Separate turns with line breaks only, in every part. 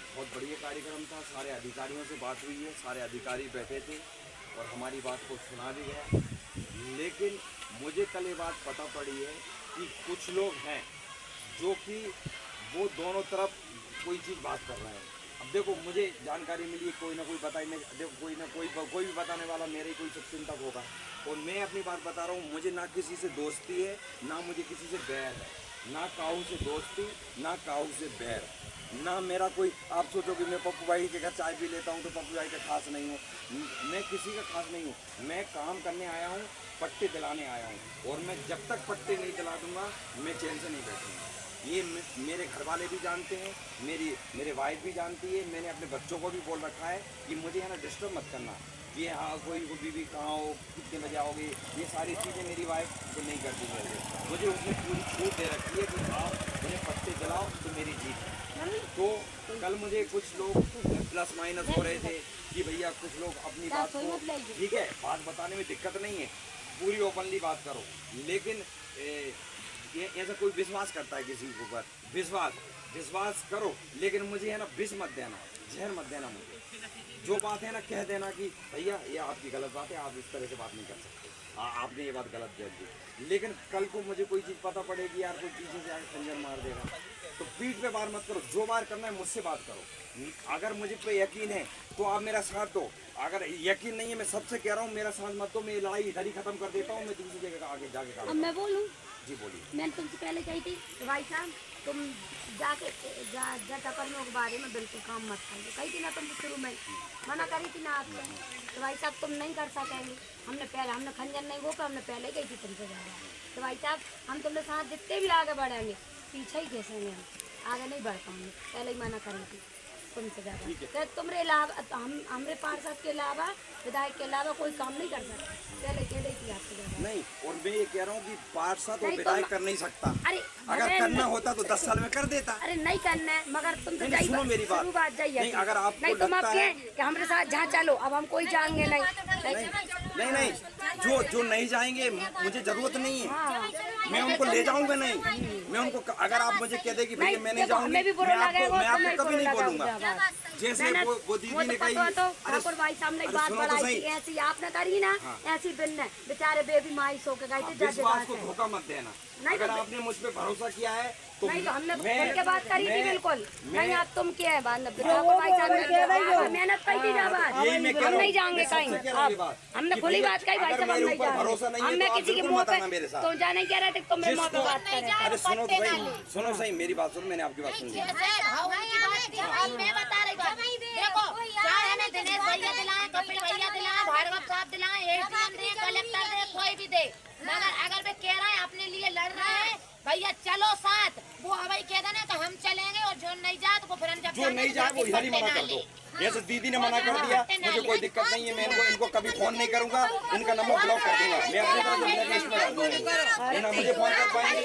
बहुत बढ़िया कार्यक्रम था। सारे अधिकारियों से बात हुई है, सारे अधिकारी बैठे थे और हमारी बात को सुना भी गया। लेकिन मुझे कल ये बात पता पड़ी है कि कुछ लोग हैं जो कि वो दोनों तरफ कोई चीज़ बात कर रहे हैं। अब देखो, मुझे जानकारी मिली, कोई ना कोई बताई, मैं देखो कोई भी बताने वाला मेरे कोई शुभचिंतक होगा। और मैं अपनी बात बता रहा हूँ, मुझे ना किसी से दोस्ती है, ना मुझे किसी से बैर है, ना काहू से दोस्ती, ना काहू से बैर, ना मेरा कोई। आप सोचो कि मैं पप्पू भाई के घर चाय पी लेता हूँ तो पप्पू भाई का खास नहीं हूँ, मैं किसी का खास नहीं हूँ। मैं काम करने आया हूँ, पट्टे दिलाने आया हूँ, और मैं जब तक पट्टे नहीं दिला दूँगा मैं चैन से नहीं बैठूँगा। ये मेरे घर वाले भी जानते हैं, मेरे वाइफ भी जानती है। मैंने अपने बच्चों को भी बोल रखा है कि मुझे है ना डिस्टर्ब मत करना, कि हाँ कोई बीवी कहाँ हो, कितने बजे आओगे, ये सारी चीज़ें मेरी वाइफ तो नहीं करती मेरे। मुझे उसने पूरी छूट दे रखी है कि आप मुझे पट्टे दिलाओ तो मेरी जीत है। तो कल मुझे कुछ लोग प्लस माइनस हो रहे थे कि भैया कुछ लोग अपनी बात को, ठीक है, बात बताने में दिक्कत नहीं है, पूरी ओपनली बात करो, लेकिन ये ऐसा कोई विश्वास करता है किसी के ऊपर, विश्वास करो, लेकिन मुझे है ना विष मत देना, जहर मत देना। मुझे जो बात है ना कह देना कि भैया ये आपकी गलत बात है, आप इस तरह से बात नहीं कर सकते, आपने ये बात गलत कह दी। लेकिन कल को मुझे कोई चीज़ पता पड़ेगी, यार कोई पीछे से आके खंजर मार देगा, तो पीठ पे वार मत करो। जो वार करना है मुझसे बात करो। अगर मुझे पे यकीन है तो आप मेरा साथ दो, अगर यकीन नहीं है, मैं सबसे कह रहा हूँ मेरा साथ मत दो, मैं लड़ाई इधर ही खत्म कर देता हूँ, मैं दूसरी जगह आगे जाके काम।
अब मैं बोलूँ?
जी बोलिए।
मैंने तुमसे पहले कही थी तो भाई साहब तुम जाके टकरियों के बारे में बिल्कुल काम मत करिए, कही थी ना तुम शुरू में मना करी थी ना आपसे। तो भाई साहब तुम नहीं कर सकेंगे, हमने खंजर नहीं वो, हमने पहले कही थी तुमसे ज़्यादा। तो भाई साहब हम तुमने साथ जितने भी आगे बढ़ेंगे, पीछे ही कैसेंगे, हम आगे नहीं बढ़ पाएंगे, पहले ही मना करी थी तुमसे ज़्यादा। तुम्हारे अलावा हमारे पार्षद के अलावा, विधायक के अलावा कोई काम नहीं कर सकता, पहले कह रही थी आपसे ज़्यादा।
नहीं, और मैं ये कह रहा हूँ कि पार्षद और विधायक कर नहीं सकता।
अरे
अगर करना होता तो 10 साल में कर देता।
अरे नहीं करना है, मगर तुमसे
सुनो मेरी बात
जाइए।
नहीं, अगर आपको
नहीं तुम
लगता है
कि हमारे साथ जहाँ चलो, अब हम कोई जाएंगे
नहीं, जो नहीं जाएंगे मुझे जरूरत नहीं है, मैं उनको ले जाऊंगा नहीं। मैं उनको, अगर आप मुझे कह दे कि भैया मैं नहीं जाऊंगी, मैं आपको कभी नहीं बोलूंगा। जैसे वो दीदी ने कही,
ठाकुर भाई सामने बात बढ़ाई थी, ऐसी आपने करी ना, ऐसी बिन बेचारे बेबी माइस होकर गए थे।
विश्वास को धोखा मत देना। अगर आपने मुझ पे भरोसा किया है तो
नहीं, तो हमने खुल के बात करी थी बिल्कुल नहीं। आप तुम क्या है बात, ठाकुर भाई साहब मेहनत की थी, हम नहीं जाएंगे कहीं, हमने खुली बात कही भाई साहब, हम नहीं जाएंगे। हमने किसी के मुँह पे तुम जाने कह रहे थे, तुम मेरे मुँह पे बात करें।
अरे सुनो भाई, सुनो सही मेरी बात सुनो, मैंने आपकी बात सुनी।
मैं बता रही हूँ, देखो चाहे हमें दिनेश भैया दिलाएं, कपिल भैया दिलाएं, भार्गव साहब दिलाएं, एडीएम दे, कलेक्टर दे, कोई भी दे, मगर अगर वे कह रहे हैं अपने लिए लड़ रहे हैं, भैया चलो साथ, वो हवाई कह देना तो हम चलेंगे, और जो नहीं जाए तो फिर हम जब
जो नहीं जाए वो इधर ही मना कर दो। जैसे दीदी ने मना कर दिया, मुझे कोई दिक्कत नहीं है, मैं इनको कभी फोन नहीं करूंगा, इनका नंबर ब्लॉक कर दूंगा, मैं अपनी तरफ से लिस्ट में डाल दूंगा, ना मुझे फोन कर पाएंगे।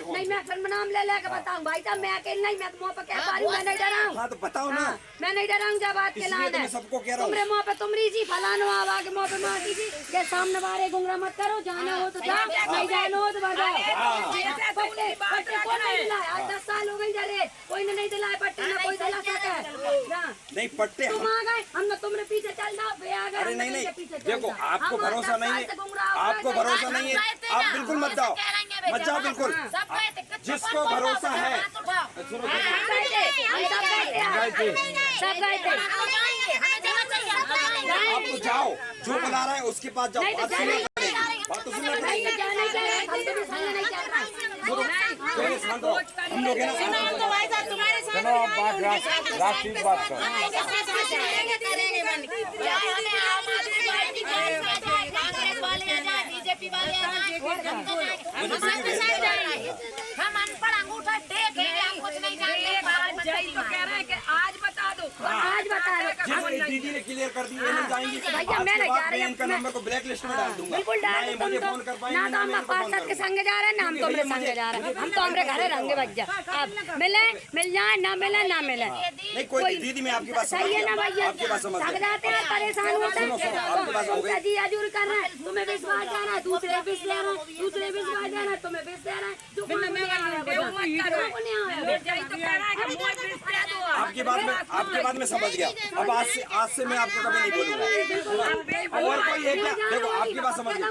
नहीं मैं फिर नाम ले लेकर बताऊं भाई साहब, मैं अकेले नहीं, मैं मुँह पे कह पा रही हूँ, मैं नहीं डराऊं।
हाँ तो बताओ ना,
मैं नहीं डराऊं, जब बात के लाने
सबको कह रहा हूँ,
तुम्हारे मुँह पे तुमरी जी फलानो आवा के मुँह पे मार कीजिए, के सामने बारे गुंगरा मत करो, जाना हो तो जाओ, नहीं जाना हो तो बजाओ। पट्टे को नहीं दिलाए, आज 10 साल हो गए जरे, कोई ने नहीं दिलाए पट्टे, ना कोई दिला सके।
नहीं पट्टे
तुम आ गए, हमने तुम्हारे पीछे चल जाओ, वे आ गए।
अरे नहीं, देखो आपको भरोसा नहीं है, आपको भरोसा नहीं है, आप बिल्कुल मत जाओ बिल्कुल। जिसको भरोसा है,
सब गए थे,
आप तो जाओ, जो बुला रहा है उसके पास जाओ, बात सुनो, बात तो सुनो। हम लोग है
सुनो, बात राष्ट्रीय बात करो।
बीजेपी वाले हम अनपढ़ अंगूठा टेक है, हम कुछ नहीं जानते।
तो कह रहे हैं कि आज बता दो, आज बता दो।
दीदी ने क्लियर कर दिया, नहीं जाएंगी,
भैया मैं नहीं जा रही,
इनका नंबर को ब्लैक लिस्ट में डाल दूंगा,
बिल्कुल डाल दो। मुझे फोन कर पाएंगे ना, तो हम पार्षद के संग जा रहे हैं ना, हम तुम्हारे संग जा रहे हैं, हम तो हमारे घर रहेंगे भैया। अब मिल जाए ना मिले
नहीं, कोई दीदी में आपकी बात
सही है ना भैया, थक जाते हैं, परेशान होते हैं, जी अजूर कर रहे हैं, तुम्हें विश्वास जाना है, दूसरे विश्वास देना है, तुम्हें विश्वास देना है,
आपकी बात में समझ गया। अब आज से मैं आपको कभी नहीं बोलूंगा। और कोई है क्या? देखो आपकी बात समझ गया।